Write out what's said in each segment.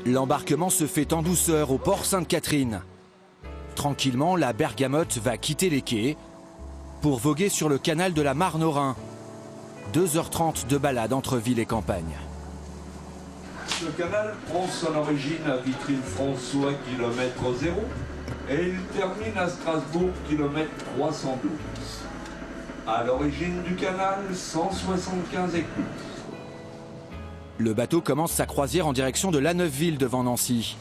L'embarquement se fait en douceur au port Sainte-Catherine. Tranquillement, la Bergamote va quitter les quais pour voguer sur le canal de la Marne au Rhin. 2h30 de balade entre ville et campagne. Le canal prend son origine à Vitry-le-François, kilomètre 0, et il termine à Strasbourg, kilomètre 312. À l'origine du canal, 175 éclus. Le bateau commence sa croisière en direction de La Neuveville devant Nancy.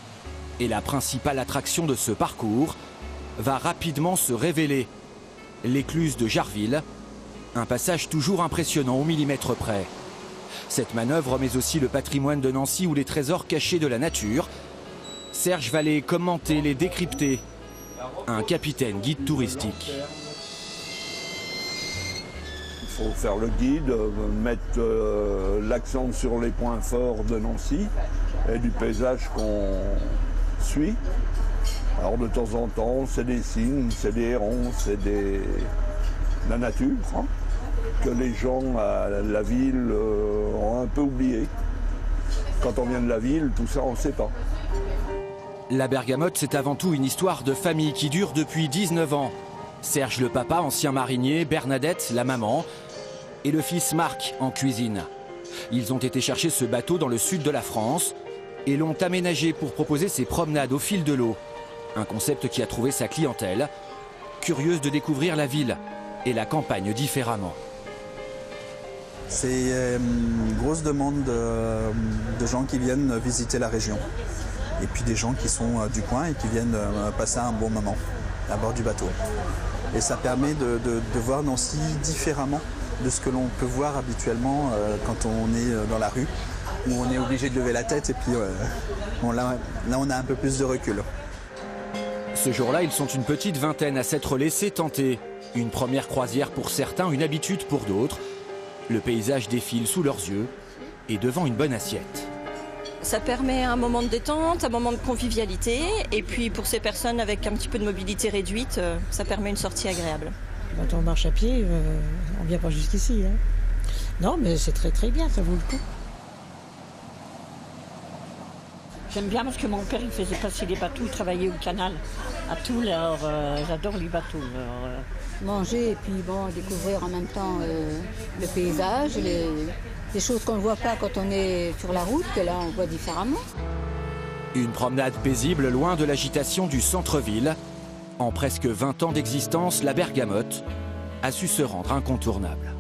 Et la principale attraction de ce parcours va rapidement se révéler. L'écluse de Jarville, un passage toujours impressionnant au millimètre près. Cette manœuvre, mais aussi le patrimoine de Nancy ou les trésors cachés de la nature, Serge va les commenter, les décrypter. Un capitaine guide touristique. Il faut faire le guide, mettre l'accent sur les points forts de Nancy et du paysage qu'on suit. Alors de temps en temps, c'est des cygnes, c'est des hérons, c'est la nature, hein, que les gens à la ville ont un peu oublié. Quand on vient de la ville, tout ça, on ne sait pas. La Bergamote, c'est avant tout une histoire de famille qui dure depuis 19 ans. Serge le papa, ancien marinier, Bernadette, la maman, et le fils Marc en cuisine. Ils ont été chercher ce bateau dans le sud de la France et l'ont aménagé pour proposer ses promenades au fil de l'eau. Un concept qui a trouvé sa clientèle, curieuse de découvrir la ville et la campagne différemment. C'est une grosse demande de gens qui viennent visiter la région. Et puis des gens qui sont du coin et qui viennent passer un bon moment à bord du bateau. Et ça permet de voir Nancy différemment de ce que l'on peut voir habituellement quand on est dans la rue, où on est obligé de lever la tête et puis là on a un peu plus de recul. Ce jour-là, ils sont une petite vingtaine à s'être laissés tenter. Une première croisière pour certains, une habitude pour d'autres. Le paysage défile sous leurs yeux et devant une bonne assiette. Ça permet un moment de détente, un moment de convivialité. Et puis pour ces personnes avec un petit peu de mobilité réduite, ça permet une sortie agréable. Quand on marche à pied, on ne vient pas jusqu'ici. Hein. Non, mais c'est très très bien, ça vaut le coup. J'aime bien parce que mon père il faisait passer les bateaux, il travaillait au canal à Toul, alors j'adore les bateaux. Manger et puis bon, découvrir en même temps le paysage, les choses qu'on ne voit pas quand on est sur la route, que là on voit différemment. Une promenade paisible loin de l'agitation du centre-ville. En presque 20 ans d'existence, la Bergamote a su se rendre incontournable.